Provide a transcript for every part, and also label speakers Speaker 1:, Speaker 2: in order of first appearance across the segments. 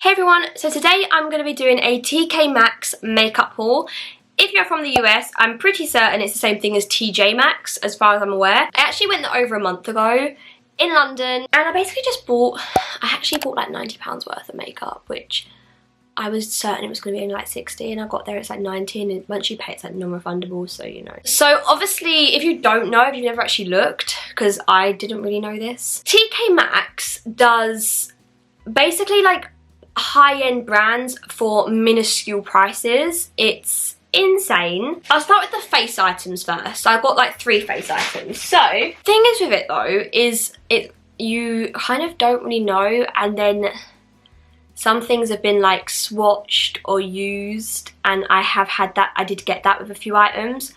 Speaker 1: Hey everyone, so today I'm going to be doing a TK Maxx makeup haul. If you're from the US, I'm pretty certain it's the same thing as TJ Maxx as far as I'm aware. I actually went there over a month ago in London and I basically just bought, like £90 worth of makeup, which I was certain it was going to be only like 60 and I got there it's like 19 and once you pay it's like non-refundable, so you know. So obviously if you don't know, if you've never actually looked, because I didn't really know this, TK Maxx does basically like high-end brands for minuscule prices. It's insane. I'll start with the face items first. So I've got like 3 face items. So thing is with it though is you kind of don't really know, and then some things have been like swatched or used, and I did get that with a few items.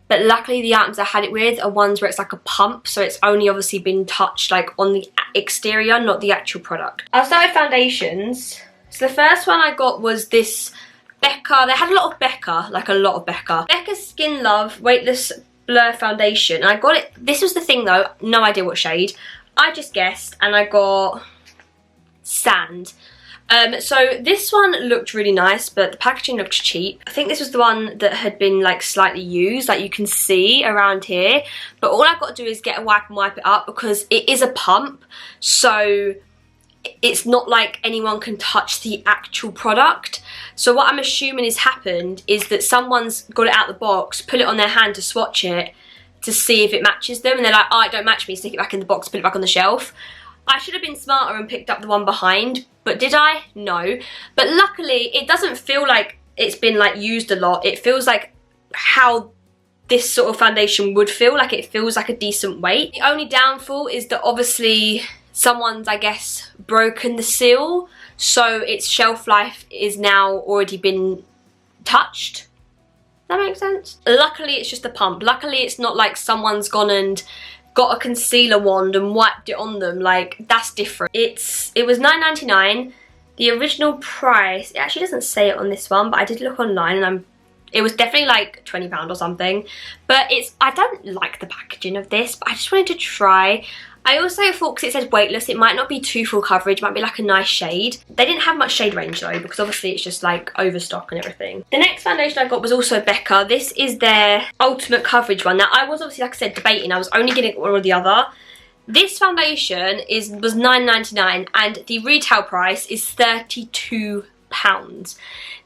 Speaker 1: But luckily the items I had it with are ones where it's like a pump, so it's only obviously been touched like on the exterior, not the actual product. I'll start with foundations. So the first one I got was this Becca. They had a lot of Becca, like a lot of Becca. Becca Skin Love Weightless Blur Foundation. And I got it, this was the thing though, no idea what shade. I just guessed and I got Sand. So this one looked really nice, but the packaging looked cheap. I think this was the one that had been like slightly used, like you can see around here. But all I've got to do is get a wipe and wipe it up because it is a pump. So it's not like anyone can touch the actual product. So what I'm assuming has happened is that someone's got it out the box, put it on their hand to swatch it to see if it matches them. And they're like, oh, it don't match me, stick it back in the box, put it back on the shelf. I should have been smarter and picked up the one behind, but did I? No. But luckily, it doesn't feel like it's been like used a lot. It feels like how this sort of foundation would feel, like it feels like a decent weight. The only downfall is that obviously someone's, I guess, broken the seal, so its shelf life is now already been touched. Does that make sense? Luckily, it's just a pump. Luckily, it's not like someone's gone and got a concealer wand and wiped it on them. Like, that's different. It was £9.99. The original price, it actually doesn't say it on this one, but I did look online and it was definitely like £20 or something. But I don't like the packaging of this, but I just wanted to try. I also thought, because it says weightless, it might not be too full coverage, it might be like a nice shade. They didn't have much shade range though, because obviously it's just like overstock and everything. The next foundation I got was also Becca. This is their ultimate coverage one. Now I was obviously, like I said, debating. I was only getting one or the other. This foundation was £9.99 and the retail price is £32.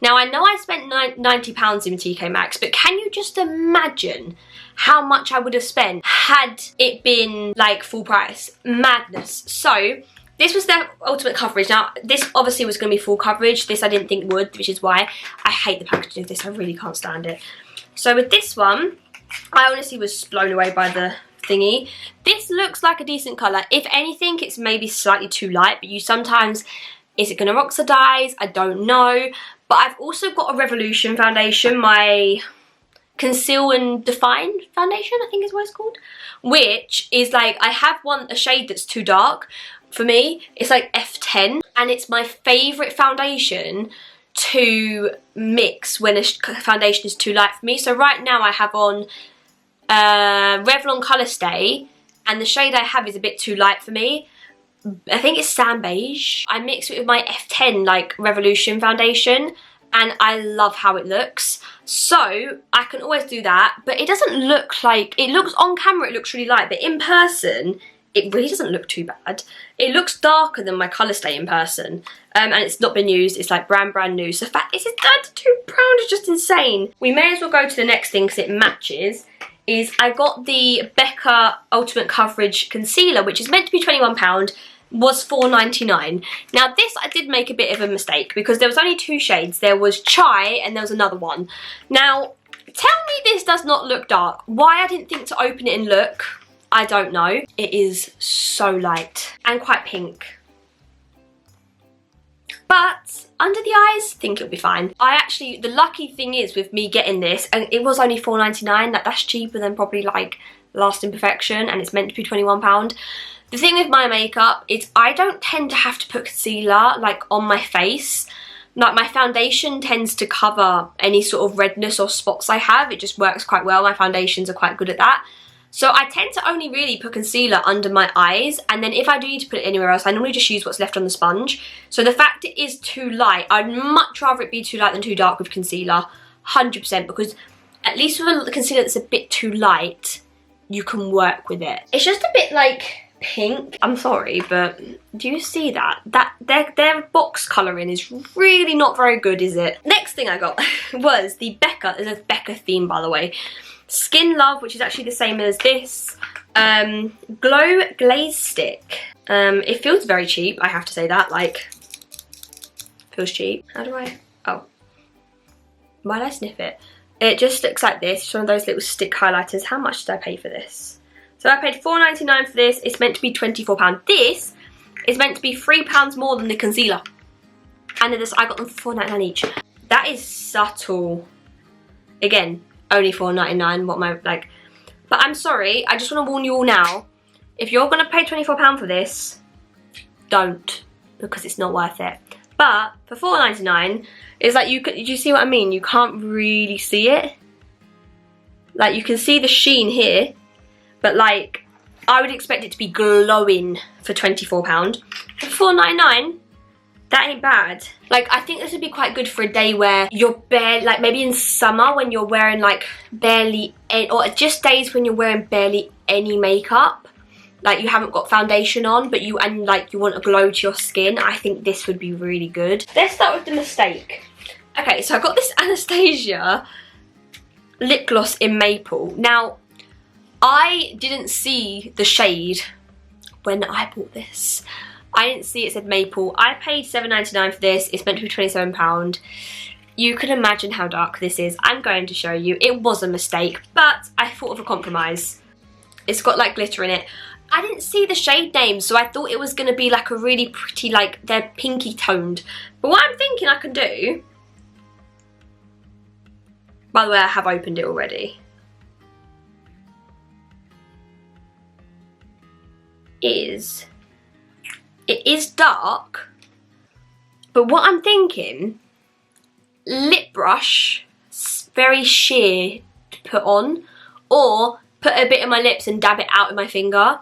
Speaker 1: Now I know I spent £90 in TK Maxx, but can you just imagine how much I would have spent had it been like full price? Madness. So this was their ultimate coverage. Now this obviously was going to be full coverage. This I didn't think would, which is why I hate the packaging of this. I really can't stand it. So with this one, I honestly was blown away by the thingy. This looks like a decent colour. If anything, it's maybe slightly too light, but you sometimes, is it going to oxidize? I don't know. But I've also got a Revolution foundation, my Conceal and Define foundation, I think is what it's called, which is like, I have a shade that's too dark for me. It's like F10 and it's my favourite foundation to mix when a foundation is too light for me. So right now I have on Revlon Colour Stay and the shade I have is a bit too light for me. I think it's Sand Beige. I mix it with my F10 like Revolution foundation and I love how it looks. So I can always do that, but it doesn't look like, it looks on camera, it looks really light, but in person, it really doesn't look too bad. It looks darker than my Colour Stay in person, and it's not been used. It's like brand new. So the fact this is £32 is just insane. We may as well go to the next thing because it matches. Is I got the Becca Ultimate Coverage Concealer, which is meant to be £21, was £4.99. Now this I did make a bit of a mistake because there was only 2 shades. There was Chai and there was another one. Now tell me this does not look dark. Why I didn't think to open it and look, I don't know. It is so light and quite pink. But under the eyes, I think it'll be fine. The lucky thing is with me getting this, and it was only £4.99, that's cheaper than probably like Lasting Perfection, and it's meant to be £21. The thing with my makeup is I don't tend to have to put concealer like on my face. Like my foundation tends to cover any sort of redness or spots I have. It just works quite well. My foundations are quite good at that. So I tend to only really put concealer under my eyes, and then if I do need to put it anywhere else, I normally just use what's left on the sponge. So the fact it is too light, I'd much rather it be too light than too dark with concealer, 100%, because at least with a concealer that's a bit too light, you can work with it. It's just a bit like pink. I'm sorry, but do you see that? Their box colouring is really not very good, is it? Next thing I got was the Becca. There's a Becca theme, by the way. Skin Love, which is actually the same as this. Glow Glaze Stick. It feels very cheap, I have to say that. Like, feels cheap. How do I? Oh. Why did I sniff it? It just looks like this. It's one of those little stick highlighters. How much did I pay for this? So I paid £4.99 for this. It's meant to be £24. This is meant to be £3 more than the concealer. And then this, I got them for £4.99 each. That is subtle. Again, only £4.99. What am I like? But I'm sorry. I just want to warn you all now. If you're gonna pay £24 for this, don't, because it's not worth it. But for £4.99, it's like you see what I mean? You can't really see it. Like, you can see the sheen here, but like, I would expect it to be glowing for £24. For £4.99, that ain't bad. Like, I think this would be quite good for a day where you're bare, like maybe in summer when you're wearing like barely any, or just days when you're wearing barely any makeup. Like, you haven't got foundation on, but you want a glow to your skin. I think this would be really good. Let's start with the mistake. Okay, so I got this Anastasia lip gloss in Maple. Now, I didn't see the shade when I bought this. I didn't see it said Maple. I paid £7.99 for this. It's meant to be £27. You can imagine how dark this is. I'm going to show you. It was a mistake, but I thought of a compromise. It's got like glitter in it. I didn't see the shade name, so I thought it was going to be like a really pretty, like they're pinky toned. But what I'm thinking I can do, by the way, I have opened it already, is, it is dark, but what I'm thinking, lip brush, very sheer to put on, or put a bit on my lips and dab it out with my finger.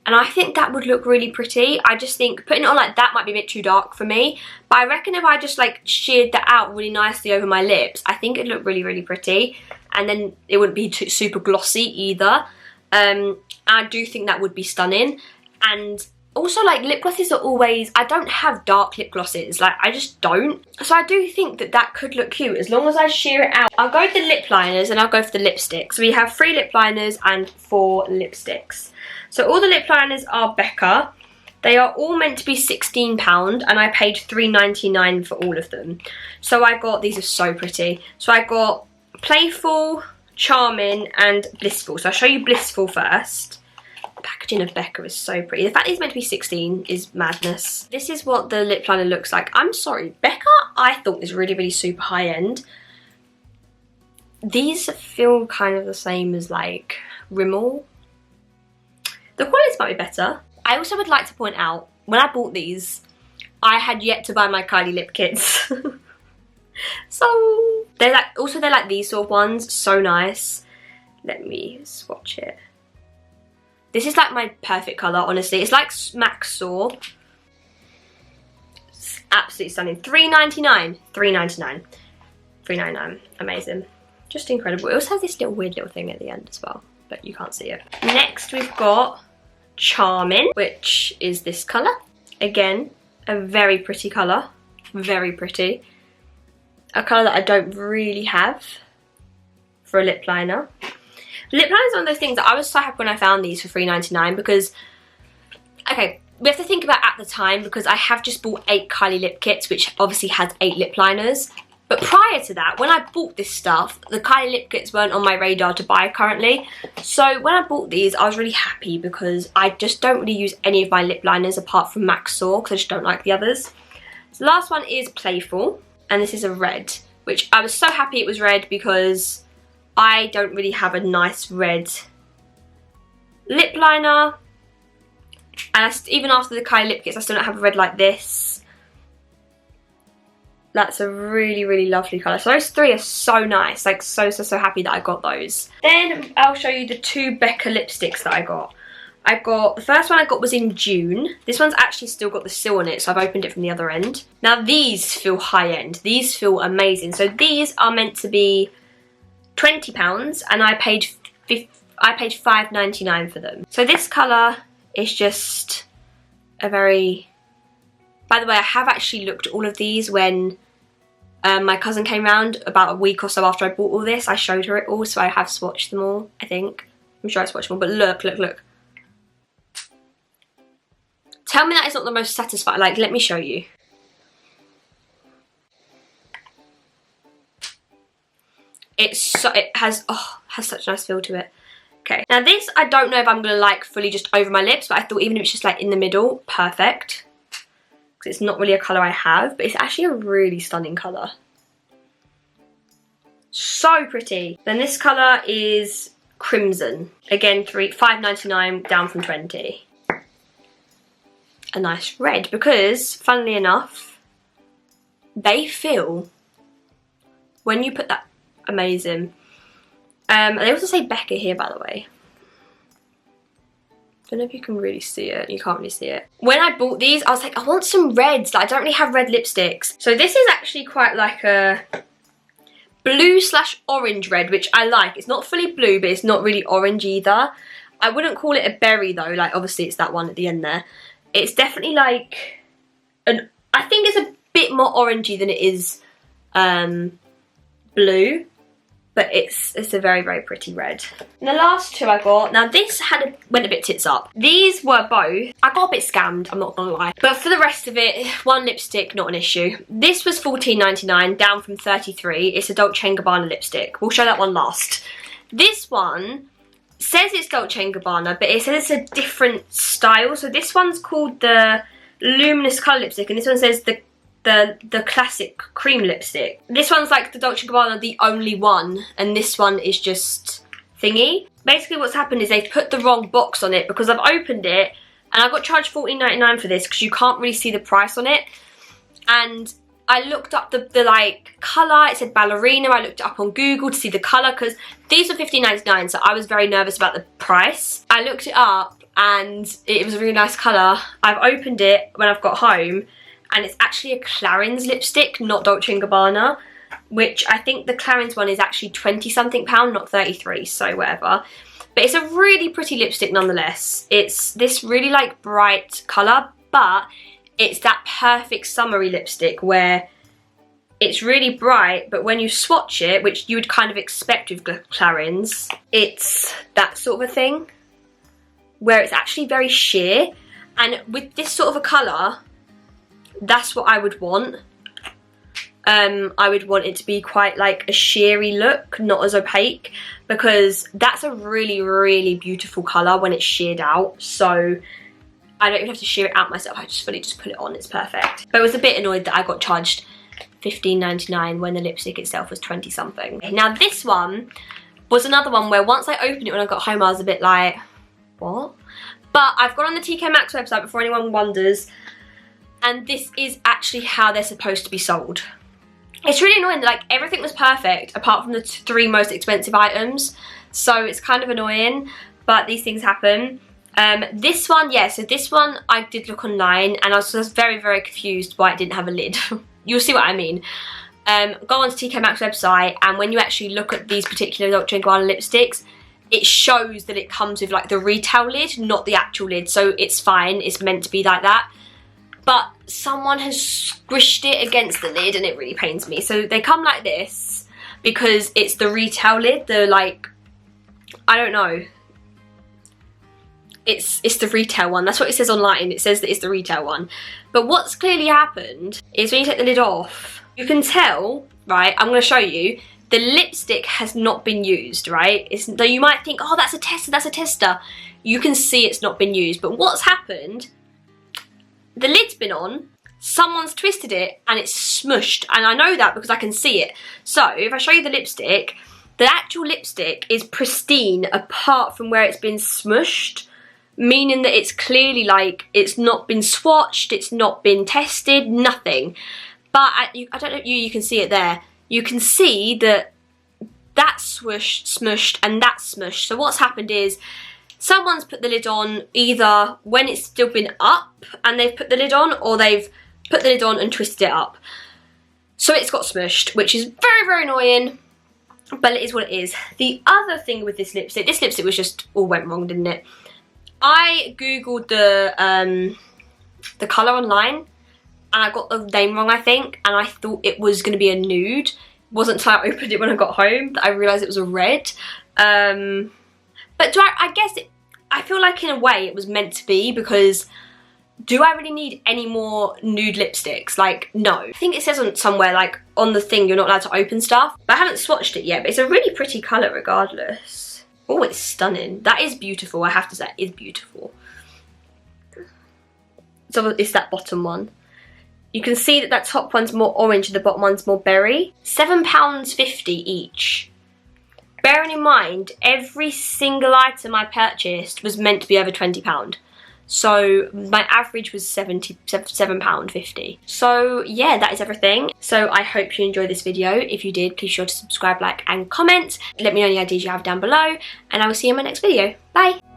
Speaker 1: And I think that would look really pretty. I just think putting it on like that might be a bit too dark for me. But I reckon if I just like sheared that out really nicely over my lips, I think it'd look really, really pretty. And then it wouldn't be too super glossy either. I do think that would be stunning. And also, like, lip glosses are always, I don't have dark lip glosses. Like, I just don't. So I do think that that could look cute as long as I shear it out. I'll go with the lip liners and I'll go for the lipsticks. So we have 3 lip liners and 4 lipsticks. So all the lip liners are Becca. They are all meant to be £16 and I paid £3.99 for all of them. So I got, these are so pretty. So I got Playful, Charming and Blissful. So I'll show you Blissful first. The packaging of Becca is so pretty. The fact that it's meant to be 16 is madness. This is what the lip liner looks like. I'm sorry, Becca I thought was really, really super high end. These feel kind of the same as like Rimmel. The quality might be better. I also would like to point out, when I bought these, I had yet to buy my Kylie lip kits. So, they're like these sort of ones, so nice. Let me swatch it. This is like my perfect colour, honestly. It's like Max Saw. It's absolutely stunning. $3.99. $3.99. $3.99. Amazing. Just incredible. It also has this little weird little thing at the end as well, but you can't see it. Next we've got Charming, which is this colour. Again, a very pretty colour. Very pretty. A colour that I don't really have for a lip liner. Lip liner is one of those things that I was so happy when I found these for $3.99 because, okay, we have to think about at the time because I have just bought 8 Kylie lip kits, which obviously has 8 lip liners. But prior to that, when I bought this stuff, the Kylie lip kits weren't on my radar to buy currently. So when I bought these, I was really happy because I just don't really use any of my lip liners apart from Max Saw because I just don't like the others. So the last one is Playful, and this is a red, which I was so happy it was red because I don't really have a nice red lip liner. And even after the Kylie lip kits, I still don't have a red like this. That's a really, really lovely colour. So those three are so nice. Like, so happy that I got those. Then I'll show you the two Becca lipsticks that I got. The first one I got was in June. This one's actually still got the seal on it, so I've opened it from the other end. Now these feel high-end. These feel amazing. So these are meant to be £20, and I paid £5.99 for them. So this colour is just a very... By the way, I have actually looked at all of these when my cousin came round about a week or so after I bought all this. I showed her it all, so I have swatched them all, I think. I'm sure I swatched them all, but look, look, look. Tell me that is not the most satisfying. Like, let me show you. It has such a nice feel to it. Okay, now this, I don't know if I'm going to like fully just over my lips, but I thought even if it's just like in the middle, perfect. Because it's not really a colour I have, but it's actually a really stunning colour. So pretty. Then this colour is Crimson. Again, £5.99 down from 20. A nice red, because funnily enough, they feel, when you put that, amazing. They also say Becca here, by the way. Don't know if you can really see it. You can't really see it. When I bought these, I was like, I want some reds. Like, I don't really have red lipsticks. So this is actually quite like a blue/orange red, which I like. It's not fully blue, but it's not really orange either. I wouldn't call it a berry though. Like, obviously it's that one at the end there. It's definitely like I think it's a bit more orangey than it is blue, but it's a very, very pretty red. And the last two I got, now this went a bit tits up. These were both, I got a bit scammed, I'm not gonna lie. But for the rest of it, one lipstick, not an issue. This was $14.99, down from $33. It's a Dolce & Gabbana lipstick. We'll show that one last. This one says it's Dolce & Gabbana, but it says it's a different style. So this one's called the Luminous Colour Lipstick, and this one says the classic cream lipstick. This one's like the Dolce & Gabbana, the only one, and this one is just thingy. Basically what's happened is they've put the wrong box on it, because I've opened it and I got charged $14.99 for this because you can't really see the price on it. And I looked up the like colour, it said ballerina. I looked it up on Google to see the colour, because these were $15.99, so I was very nervous about the price. I looked it up and it was a really nice colour. I've opened it when I've got home, and it's actually a Clarins lipstick, not Dolce & Gabbana, which I think the Clarins one is actually 20-something pound, not 33, so whatever. But it's a really pretty lipstick nonetheless. It's this really like bright colour, but it's that perfect summery lipstick where it's really bright, but when you swatch it, which you would kind of expect with Clarins, it's that sort of a thing where it's actually very sheer. And with this sort of a colour, that's what I would want. I would want it to be quite like a sheery look, not as opaque, because that's a really, really beautiful colour when it's sheared out. So I don't even have to shear it out myself, I just fully just put it on, it's perfect. But I was a bit annoyed that I got charged $15.99 when the lipstick itself was 20-something. Now this one was another one where once I opened it when I got home, I was a bit like, what? But I've gone on the TK Maxx website before anyone wonders, and this is actually how they're supposed to be sold. It's really annoying that like everything was perfect apart from the three most expensive items, so it's kind of annoying, but these things happen. This one, yeah, so this one I did look online and I was just very, very confused why it didn't have a lid. You'll see what I mean. Go on to TK Maxx website, and when you actually look at these particular Dolce & Gabbana lipsticks, it shows that it comes with like the retail lid, not the actual lid, so it's fine, it's meant to be like that. But someone has squished it against the lid and it really pains me. So they come like this because it's the retail lid, the like, I don't know. It's the retail one. That's what it says online. It says that it's the retail one. But what's clearly happened is when you take the lid off, you can tell, right, I'm going to show you, the lipstick has not been used, right? Though you might think, oh, that's a tester, that's a tester. You can see it's not been used. But what's happened, the lid's been on, someone's twisted it and it's smushed, and I know that because I can see it. So if I show you the lipstick, the actual lipstick is pristine apart from where it's been smushed, meaning that it's clearly like it's not been swatched, it's not been tested, nothing. But I don't know if you can see it there. You can see that that's smushed and that's smushed. So what's happened is someone's put the lid on either when it's still been up and they've put the lid on, or they've put the lid on and twisted it up. So it's got smushed, which is very, very annoying, but it is what it is. The other thing with this lipstick was just all went wrong, didn't it? I googled the colour online and I got the name wrong, I think, and I thought it was going to be a nude. It wasn't until I opened it when I got home that I realised it was a red. But I guess I feel like in a way it was meant to be, because do I really need any more nude lipsticks? Like, no. I think it says on somewhere, like, on the thing you're not allowed to open stuff. But I haven't swatched it yet, but it's a really pretty colour regardless. Oh, it's stunning. That is beautiful, I have to say, it is beautiful. So it's that bottom one. You can see that top one's more orange and the bottom one's more berry. £7.50 each. Bearing in mind, every single item I purchased was meant to be over £20. So my average was £7.50. So yeah, that is everything. So I hope you enjoyed this video. If you did, please sure to subscribe, like and comment. Let me know any ideas you have down below, and I will see you in my next video. Bye!